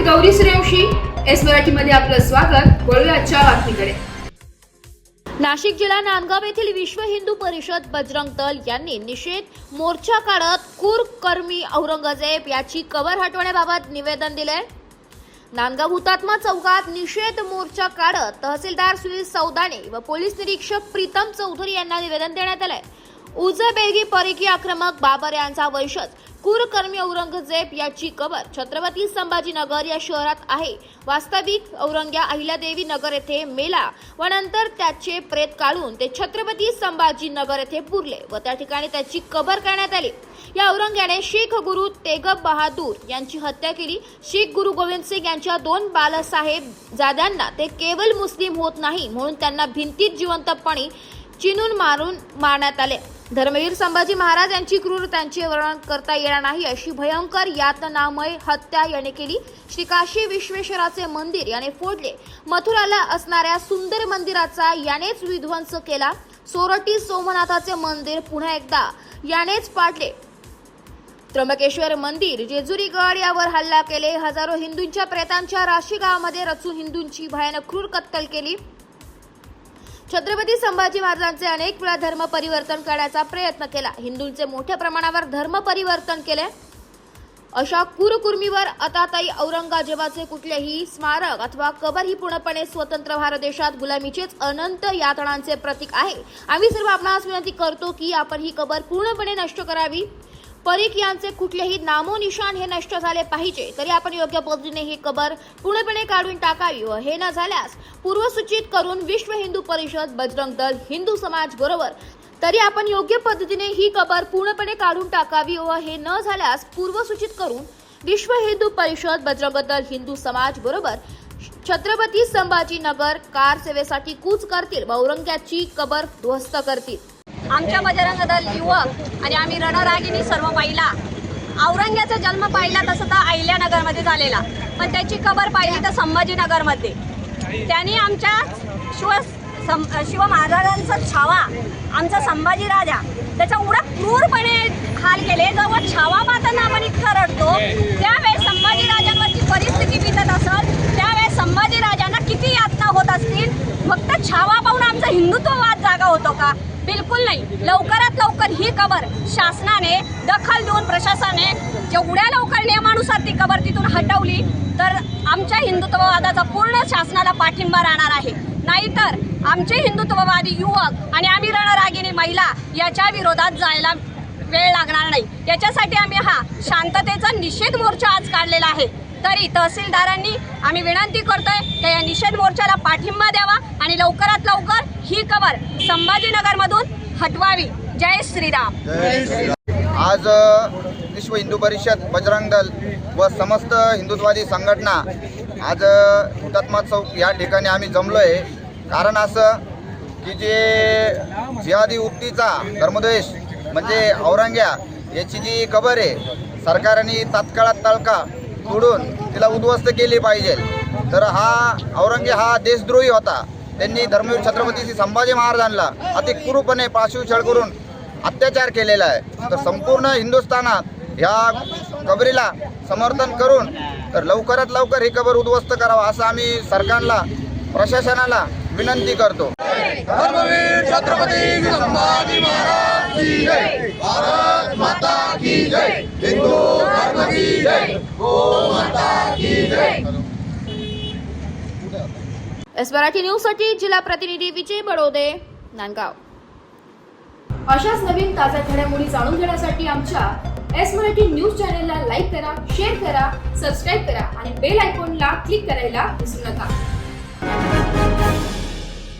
Gauri Suryavanshi, S मराठीमध्ये आपलं स्वागत। वळूया आजच्या बातमीकडे। नाशिक जिल्हा नांदगाव येथील विश्व हिंदू परिषद बजरंग दल यांनी निषेध मोर्चा काढत कुरकर्मी औरंगजेब याची कबर हटवण्याबाबत निवेदन दिले। नांदगाव हुतात्मा चौकात निषेध मोर्चा काढत तहसीलदार सुनील सौदाणे व पोलीस निरीक्षक प्रीतम चौधरी यांना निवेदन देण्यात आले। उजबेगी परकी आक्रमक बाबर यांचा वंशज कुरकर्मी औरंगजेब याची कबर छत्रपती संभाजीनगर या शहरात आहे। वास्तविक औरंग्या अहिल्यादेवी नगर येथे मेला व नंतर त्याचे प्रेत काढून ते छत्रपती संभाजीनगर येथे पुरले व त्या ठिकाणी त्याची कबर करण्यात आली। या औरंग्याने शीख गुरु तेगब बहादूर यांची हत्या केली। शीख गुरु गोविंद सिंग यांच्या 2 बालसाहेब जाद्यांना ते केवळ मुस्लिम होत नाही म्हणून त्यांना भिंतीत जिवंतपणे चिनून मारण्यात आले। धर्मवीर संभाजी महाराज यांची क्रूरतांचे वर्णन करता येणार नाही अशी भयंकर यातनामय हत्या याने केली। श्री काशी विश्वेश्वराचे मंदिर याने फोडले। मथुराला असणाऱ्या सुंदर मंदिराचा यानेच विध्वंस केला। सोरटी सोमनाथाचे मंदिर पुन्हा एकदा यानेच पाडले। त्र्यंबकेश्वर मंदिर, जेजुरी गड यावर हल्ला केले। हजारो हिंदूंच्या प्रेतांच्या राशी गावामध्ये रचून हिंदूंची भयानक क्रूर कत्तल केली। छत्रपती संभाजी महाराजांचे अनेक वेळा धर्म परिवर्तन करण्याचा प्रयत्न केला। हिंदूंचे मोठ्या प्रमाणावर धर्म परिवर्तन केले। अशा कुरकुर्मीवर आताताई औरंगजेबाचे कुठलेही स्मारक अथवा कबर ही पूर्णपणे स्वतंत्र भारत देशात गुलामीचेच अनंत यातनांचे प्रतीक आहे। आम्ही सर्व आपणास विनंती करतो की आपण ही कबर पूर्णपणे नष्ट करावी। परीख यांचे कुठलेही नामोनिशाण हे नष्ट झाले पाहिजे। तरी आपण योग्य पद्धतीने ही कबर पूर्णपणे काढून टाकावी व हे न झाल्यास पूर्वसूचित करून विश्व हिंदू परिषद बजरंग दल हिंदू समाज बरोबर तरी आपण योग्य पद्धतीने ही कबर पूर्णपणे काढून टाकावी व हे न झाल्यास पूर्वसूचित करून विश्व हिंदू परिषद बजरंग दल हिंदू समाज बरोबर छत्रपती संभाजीनगर कार सेवेसाठी कूच करतील व औरंग्याची कबर ध्वस्त करतील। आमच्या बजरंग दल युवक आणि आम्ही रणरागिणी सर्व पाहिला। औरंग्याचा जन्म पाहिला तसं तर अहिल्यानगरमध्ये झालेला, पण त्याची कबर पाहिली तर संभाजीनगरमध्ये। त्यांनी आमच्या शिव महाराजांचा छावा आमचा संभाजी राजा त्याचा एवढा क्रूरपणे हाल केले। जेव्हा छावा पाहताना आपण इतकं रडतो त्यावेळेस संभाजी राजांवरची परिस्थिती बितत असेल त्यावेळेस संभाजी राजांना किती यातना होत असतील। फक्त छावा पाहून आमचा हिंदुत्ववाद जागा होतो का? बिलकुल नाही। लवकरात लवकर ही कबर शासनाने दखल देऊन प्रशासनाने जेवढ्या लवकर नियमानुसार ती कबर तिथून हटवली तर आमच्या हिंदुत्ववादाचा पूर्ण शासनाला पाठिंबा राहणार आहे। नाहीतर आमचे हिंदुत्ववादी युवक आणि आम्ही रणरागिणी महिला याच्या विरोधात जायला वेळ लागणार नाही। याच्यासाठी आम्ही हा शांततेचा निषेध मोर्चा आज काढलेला आहे। तरी तहसीलदारांनी आम्ही विनंती करतोय की या निषेध मोर्चाला पाठिंबा द्यावा आणि लवकरात लवकर ही कबर संभाजीनगरमधून हटवावी। जय श्रीराम। आज विश्व हिंदू परिषद बजरंग दल व समस्त हिंदुत्ववादी संघटना आज हुतात्मा चौक या ठिकाणी आम्ही जमलो आहे। कारण असं की जे जिहादी उक्तीचा धर्मद्वेष म्हणजे औरंग्या याची जी कबर आहे सरकारने तात्काळात तळका तोडून तिला उद्ध्वस्त केली पाहिजे। तर हा औरंग्या हा देशद्रोही होता। त्यांनी धर्मवीर छत्रपती संभाजी महाराजांना अति क्रूरपणे पाशवी छळ करून अत्याचार केलेला आहे। तर संपूर्ण हिंदुस्थानात ह्या कबरीला समर्थन करून तर लवकरात लवकर ही कबर उद्ध्वस्त करावा असं आम्ही सरकारला प्रशासनाला विनंती करतो। धर्मवीर छत्रपती संभाजी महाराज की जय, भारत माता की जय, हिंदू धर्म की जय, गो माता की जय। एस मराठी न्यूज साठी जिल्हा प्रतिनिधी विजय बडोदे, नांदगाव। अशाच नवीन ताज्या घडामोडी जाणून घेण्यासाठी आमच्या एस मराठी न्यूज चॅनलला लाईक करा, शेअर करा, सबस्क्राईब करा आणि बेल आयकॉनला क्लिक करायला विसरू नका।